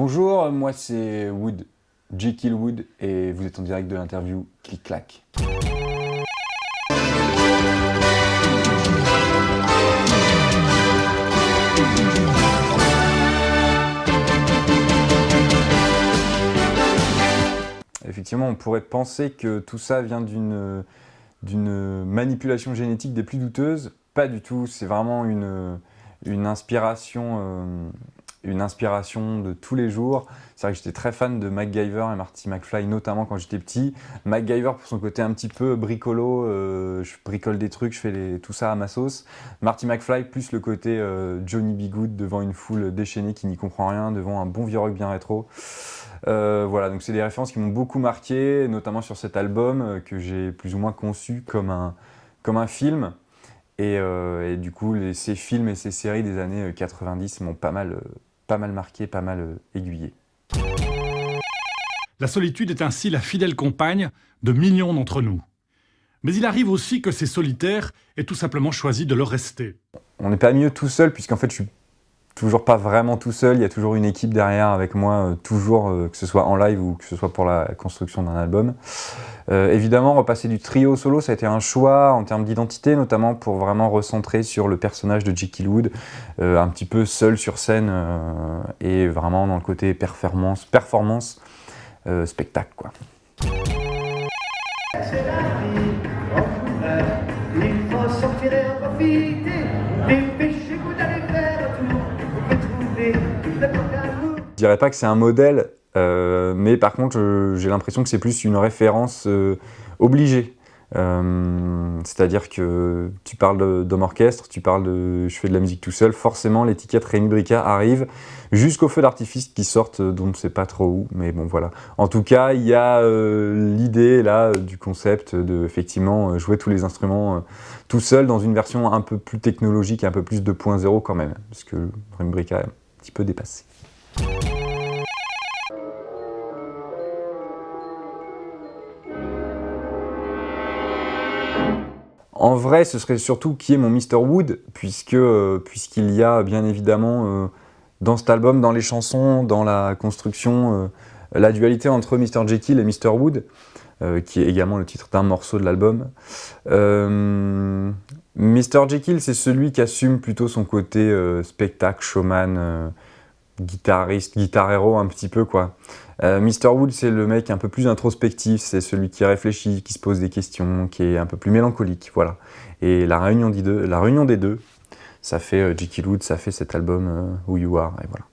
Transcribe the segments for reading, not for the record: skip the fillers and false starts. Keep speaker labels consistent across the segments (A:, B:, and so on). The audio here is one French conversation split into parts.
A: Bonjour, moi c'est Wood, Jekyll Wood, et vous êtes en direct de l'interview Clic Clac. Effectivement, on pourrait penser que tout ça vient d'une manipulation génétique des plus douteuses. Pas du tout, c'est vraiment une inspiration de tous les jours. C'est vrai que j'étais très fan de MacGyver et Marty McFly, notamment quand j'étais petit. MacGyver pour son côté un petit peu bricolo, je bricole des trucs, je fais tout ça à ma sauce. Marty McFly plus le côté Johnny B. Good devant une foule déchaînée qui n'y comprend rien, devant un bon vieux rock bien rétro. Voilà, donc c'est des références qui m'ont beaucoup marqué, notamment sur cet album que j'ai plus ou moins conçu comme un film. Et du coup, ces films et ces séries des années 90 m'ont pas mal marqué, pas mal aiguillé.
B: La solitude est ainsi la fidèle compagne de millions d'entre nous. Mais il arrive aussi que ces solitaires aient tout simplement choisi de le rester.
A: On n'est pas mieux tout seul, puisqu'en fait je suis toujours pas vraiment tout seul, il y a toujours une équipe derrière avec moi, toujours, que ce soit en live ou que ce soit pour la construction d'un album. Évidemment, repasser du trio au solo, ça a été un choix en termes d'identité, notamment pour vraiment recentrer sur le personnage de Jekyll Wood, un petit peu seul sur scène et vraiment dans le côté performance, spectacle, quoi.
C: C'est la vie en couleur, il faut sortir et en profiter, dépêchez-vous d'aller faire un tour, vous pouvez trouver le bon amour.
A: Je dirais pas que c'est un modèle, mais par contre j'ai l'impression que c'est plus une référence obligée. C'est-à-dire que tu parles d'homme orchestre, tu parles de je fais de la musique tout seul, forcément l'étiquette Rémi Brica arrive jusqu'aux feux d'artifice qui sortent dont on ne sait pas trop où, mais bon voilà. En tout cas, il y a l'idée là du concept de effectivement jouer tous les instruments tout seul dans une version un peu plus technologique, un peu plus 2.0 quand même, parce que Rémi Brica est un petit peu dépassé. En vrai, ce serait surtout qui est mon Mr. Wood, puisqu'il y a bien évidemment dans cet album, dans les chansons, dans la construction, la dualité entre Mr. Jekyll et Mr. Wood, qui est également le titre d'un morceau de l'album. Mr. Jekyll, c'est celui qui assume plutôt son côté spectacle, showman, guitariste, guitar-héros un petit peu, quoi. Mr. Wood, c'est le mec un peu plus introspectif, c'est celui qui réfléchit, qui se pose des questions, qui est un peu plus mélancolique, voilà. Et la réunion des deux, ça fait Jekyll Wood, ça fait cet album Who You Are, et voilà.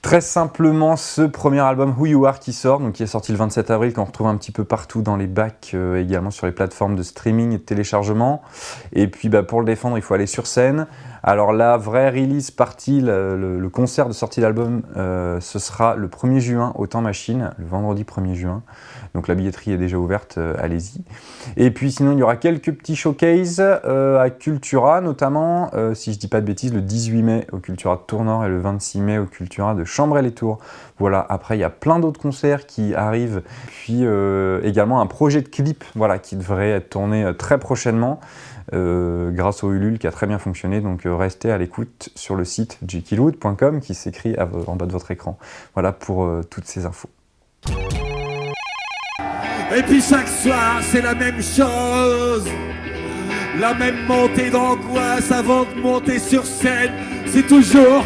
A: Très simplement, ce premier album Who You Are qui sort, donc qui est sorti le 27 avril, qu'on retrouve un petit peu partout dans les bacs, également sur les plateformes de streaming et de téléchargement. Et puis pour le défendre, il faut aller sur scène. Alors la vraie release party, le concert de sortie d'album, ce sera le 1er juin au Temps Machine, le vendredi 1er juin. Donc la billetterie est déjà ouverte, allez-y. Et puis sinon, il y aura quelques petits showcases à Cultura, notamment, si je dis pas de bêtises, le 18 mai au Cultura de Tournord et le 26 mai au Cultura de Chambray-les-Tours. Voilà, après il y a plein d'autres concerts qui arrivent, puis également un projet de clip, voilà, qui devrait être tourné très prochainement grâce au Ulule qui a très bien fonctionné, donc restez à l'écoute sur le site jekyllwood.com qui s'écrit en bas de votre écran. Voilà pour toutes ces infos.
D: Et puis chaque soir c'est la même chose, la même montée d'angoisse avant de monter sur scène. C'est toujours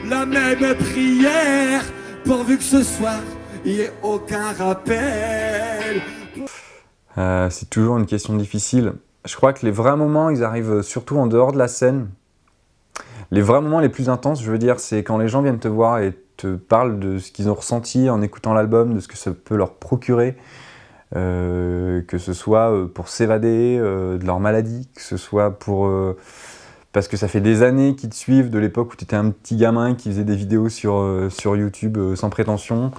D: la même prière, pourvu que ce soir il n'y ait aucun rappel.
A: C'est toujours une question difficile. Je crois que les vrais moments, ils arrivent surtout en dehors de la scène. Les vrais moments les plus intenses, je veux dire, c'est quand les gens viennent te voir et te parlent de ce qu'ils ont ressenti en écoutant l'album, de ce que ça peut leur procurer, que ce soit pour s'évader de leur maladie, que ce soit parce que ça fait des années qu'ils te suivent, de l'époque où tu étais un petit gamin qui faisait des vidéos sur YouTube sans prétention,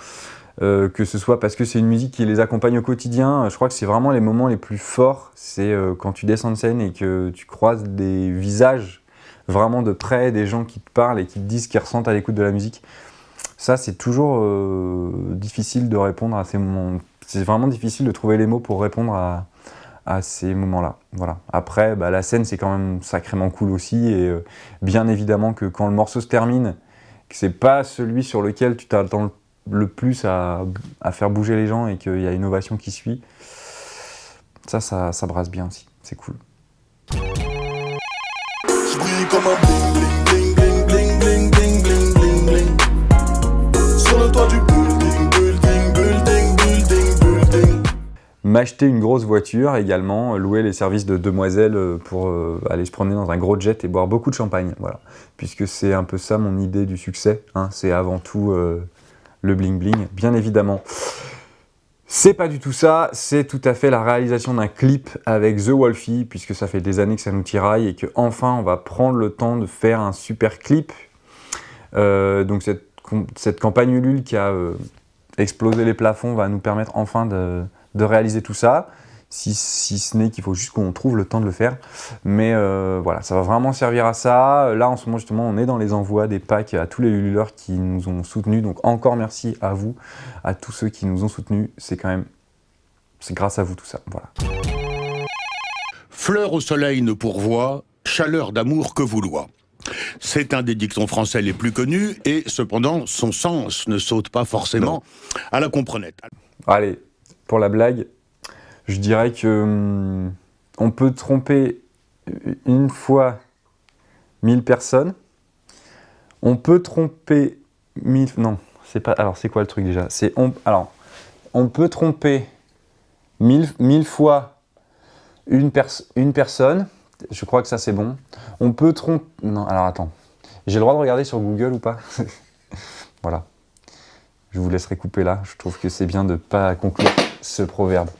A: que ce soit parce que c'est une musique qui les accompagne au quotidien. Je crois que c'est vraiment les moments les plus forts, c'est quand tu descends de scène et que tu croises des visages vraiment de près, des gens qui te parlent et qui te disent ce qu'ils ressentent à l'écoute de la musique. Ça, c'est toujours difficile de répondre à ces moments. C'est vraiment difficile de trouver les mots pour répondre à ces moments-là. Voilà. Après, bah, la scène, c'est quand même sacrément cool aussi. Et bien évidemment que quand le morceau se termine, que c'est pas celui sur lequel tu t'attends le plus à faire bouger les gens et qu'il y a une ovation qui suit, ça brasse bien aussi. C'est cool.
E: Je brille comme un bling bling bling bling bling bling bling bling sur le toit du building building building building building.
A: M'acheter une grosse voiture également, louer les services de demoiselles pour aller se promener dans un gros jet et boire beaucoup de champagne, voilà. Puisque c'est un peu ça mon idée du succès, hein, c'est avant tout le bling bling, bien évidemment. C'est pas du tout ça, c'est tout à fait la réalisation d'un clip avec The Wolfie, puisque ça fait des années que ça nous tiraille et qu'enfin on va prendre le temps de faire un super clip. Donc cette campagne Ulule qui a explosé les plafonds va nous permettre enfin de réaliser tout ça, si ce n'est qu'il faut juste qu'on trouve le temps de le faire. Mais voilà, ça va vraiment servir à ça. Là, en ce moment, justement, on est dans les envois des packs à tous les Ululeurs qui nous ont soutenus. Donc encore merci à vous, à tous ceux qui nous ont soutenus. C'est grâce à vous tout ça. Voilà.
F: Fleur au soleil ne pourvoit, chaleur d'amour que vouloir. C'est un des dictons français les plus connus et cependant son sens ne saute pas forcément à la comprenette.
A: Allez, pour la blague, je dirais que on peut tromper une fois 1000 personnes. On peut tromper 1000... Non, c'est pas... Alors, c'est quoi le truc déjà? On peut tromper 1000 fois une personne. Je crois que ça, c'est bon. On peut tromper... Non, alors attends. J'ai le droit de regarder sur Google ou pas? Voilà. Je vous laisserai couper là. Je trouve que c'est bien de ne pas conclure ce proverbe.